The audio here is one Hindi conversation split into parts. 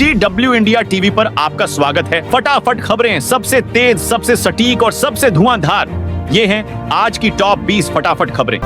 GW इंडिया टीवी पर आपका स्वागत है। फटाफट खबरें, सबसे तेज, सबसे सटीक और सबसे धुआंधार, ये हैं आज की टॉप 20 फटाफट खबरें।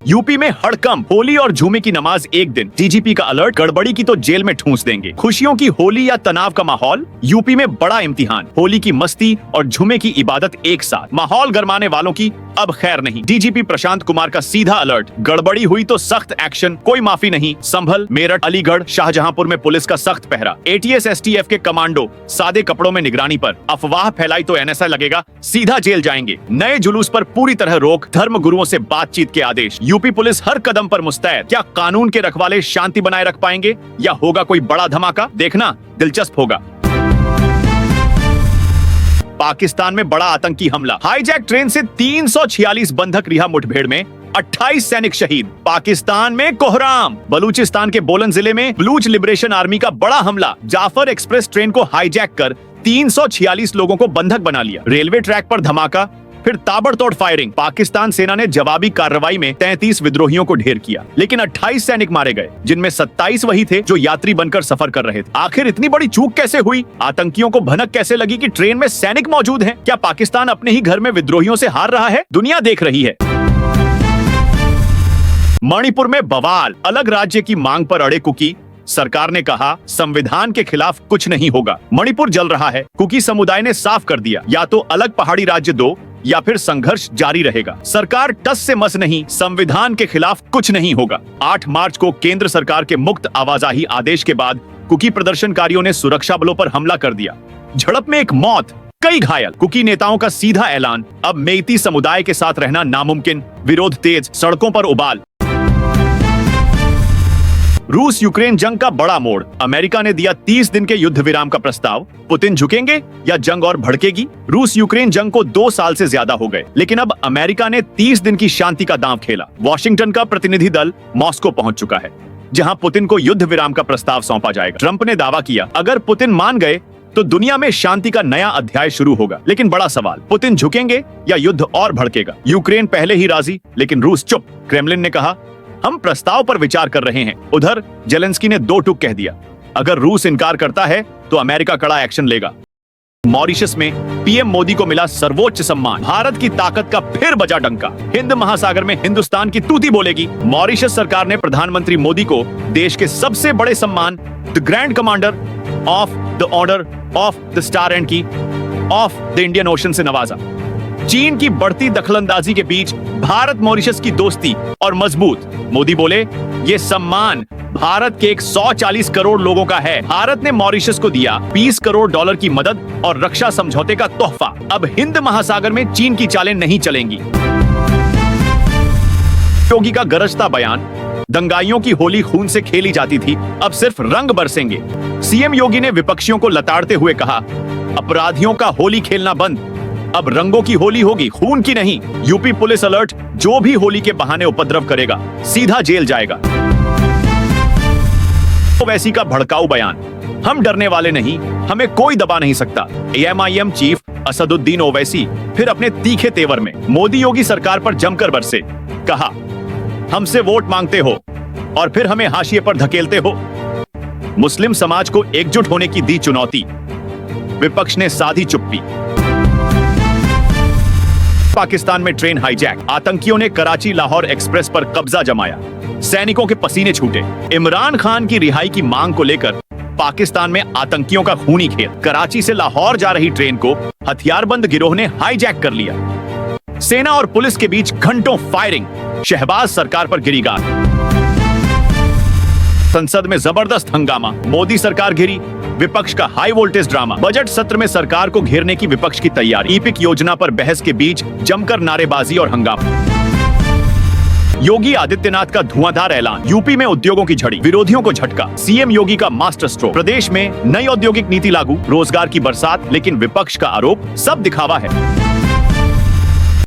यूपी में हड़कंप, होली और जुमे की नमाज एक दिन, डीजीपी का अलर्ट, गड़बड़ी की तो जेल में ठूंस देंगे। खुशियों की होली या तनाव का माहौल, यूपी में बड़ा इम्तिहान, होली की मस्ती और जुमे की इबादत एक साथ, माहौल गरमाने वालों की अब खैर नहीं। डीजीपी प्रशांत कुमार का सीधा अलर्ट, गड़बड़ी हुई तो सख्त एक्शन, कोई माफी नहीं। संभल, मेरठ, अलीगढ़, शाहजहांपुर में पुलिस का सख्त पहरा, एटीएस एसटीएफ के कमांडो सादे कपड़ों में निगरानी पर, अफवाह फैलाई तो एनएसए लगेगा, सीधा जेल जाएंगे। नए जुलूस पर पूरी तरह रोक, धर्म गुरुओं से बातचीत के आदेश। यूपी पुलिस हर कदम पर मुस्तैद, क्या कानून के रखवाले शांति बनाए रख पाएंगे या होगा कोई बड़ा धमाका? देखना दिलचस्प होगा। पाकिस्तान में बड़ा आतंकी हमला, हाईजैक ट्रेन से 346 बंधक रिहा मुठभेड़ में 28 सैनिक शहीद। पाकिस्तान में कोहराम, बलूचिस्तान के बोलन जिले में बलूच लिबरेशन आर्मी का बड़ा हमला, जाफर एक्सप्रेस ट्रेन को हाईजैक कर 346 लोगों को बंधक बना लिया। रेलवे ट्रैक पर धमाका, फिर ताबड़तोड़ फायरिंग। पाकिस्तान सेना ने जवाबी कार्रवाई में 33 विद्रोहियों को ढेर किया, लेकिन 28 सैनिक मारे गए, जिनमें 27 वही थे जो यात्री बनकर सफर कर रहे थे। आखिर इतनी बड़ी चूक कैसे हुई? आतंकियों को भनक कैसे लगी कि ट्रेन में सैनिक मौजूद हैं? क्या पाकिस्तान अपने ही घर में विद्रोहियों से हार रहा है? दुनिया देख रही है। मणिपुर में बवाल, अलग राज्य की मांग पर अड़े कुकी, सरकार ने कहा संविधान के खिलाफ कुछ नहीं होगा। मणिपुर जल रहा है, कुकी समुदाय ने साफ कर दिया, या तो अलग पहाड़ी राज्य दो या फिर संघर्ष जारी रहेगा। सरकार टस से मस नहीं, संविधान के खिलाफ कुछ नहीं होगा। 8 मार्च को केंद्र सरकार के मुक्त आवाजाही आदेश के बाद कुकी प्रदर्शनकारियों ने सुरक्षा बलों पर हमला कर दिया। झड़प में एक मौत, कई घायल। कुकी नेताओं का सीधा ऐलान, अब मेइती समुदाय के साथ रहना नामुमकिन, विरोध तेज, सड़कों पर उबाल। रूस यूक्रेन जंग का बड़ा मोड़, अमेरिका ने दिया 30 दिन के युद्ध विराम का प्रस्ताव। पुतिन झुकेंगे या जंग और भड़केगी? रूस यूक्रेन जंग को 2 साल से ज्यादा हो गए, लेकिन अब अमेरिका ने 30 दिन की शांति का दांव खेला। वॉशिंगटन का प्रतिनिधि दल मॉस्को पहुंच चुका है, जहां पुतिन को युद्ध विराम का प्रस्ताव सौंपा जाएगा। ट्रंप ने दावा किया, अगर पुतिन मान गए तो दुनिया में शांति का नया अध्याय शुरू होगा। लेकिन बड़ा सवाल, पुतिन झुकेंगे या युद्ध और भड़केगा? यूक्रेन पहले ही राजी, लेकिन रूस चुप। क्रेमलिन ने कहा, हम प्रस्ताव पर विचार कर रहे हैं। उधर जेलेंस्की ने 2 टूक कह दिया, अगर रूस इनकार करता है तो अमेरिका कड़ा एक्शन लेगा। मॉरिशस में पीएम मोदी को मिला सर्वोच्च सम्मान, भारत की ताकत का फिर बजा डंका। हिंद महासागर में हिंदुस्तान की तूती बोलेगी। मॉरिशस सरकार ने प्रधानमंत्री मोदी को देश के सबसे बड़े सम्मान the grand commander of the order of the star and की ऑफ द इंडियन ओशन से नवाजा। चीन की बढ़ती दखलंदाजी के बीच भारत मॉरिशस की दोस्ती और मजबूत। मोदी बोले, ये सम्मान भारत के 140 करोड़ लोगों का है। भारत ने मॉरिशस को दिया 20 करोड़ डॉलर की मदद और रक्षा समझौते का तोहफा। अब हिंद महासागर में चीन की चालें नहीं चलेंगी। योगी का गरजता बयान, दंगाइयों की होली खून से खेली जाती थी, अब सिर्फ रंग बरसेंगे। सीएम योगी ने विपक्षियों को लताड़ते हुए कहा, अपराधियों का होली खेलना बंद, अब रंगों की होली होगी, खून की नहीं। यूपी पुलिस अलर्ट, जो भी होली के बहाने उपद्रव करेगा सीधा जेल जाएगा। ओवैसी का भड़काऊ बयान, हम डरने वाले नहीं, हमें कोई दबा नहीं सकता। एएमआईएम चीफ असदुद्दीन ओवैसी फिर अपने तीखे तेवर में मोदी योगी सरकार पर जमकर बरसे। कहा, हमसे वोट मांगते हो और फिर हमें हाशिए पर धकेलते हो। मुस्लिम समाज को एकजुट होने की दी चुनौती, विपक्ष ने साधी चुप्पी। पाकिस्तान में ट्रेन हाईजैक, आतंकियों ने कराची लाहौर एक्सप्रेस पर कब्जा जमाया, सैनिकों के पसीने छूटे। इमरान खान की रिहाई की मांग को लेकर पाकिस्तान में आतंकियों का खूनी खेल। कराची से लाहौर जा रही ट्रेन को हथियारबंद गिरोह ने हाईजैक कर लिया। सेना और पुलिस के बीच घंटों फायरिंग, शहबाज सरकार पर गिरी गाज। संसद में जबरदस्त हंगामा, मोदी सरकार घिरी, विपक्ष का हाई वोल्टेज ड्रामा। बजट सत्र में सरकार को घेरने की विपक्ष की तैयारी। ईपिक योजना पर बहस के बीच जमकर नारेबाजी और हंगामा। योगी आदित्यनाथ का धुआंधार ऐलान, यूपी में उद्योगों की झड़ी, विरोधियों को झटका। सीएम योगी का मास्टर स्ट्रोक, प्रदेश में नई औद्योगिक नीति लागू, रोजगार की बरसात, लेकिन विपक्ष का आरोप सब दिखावा है।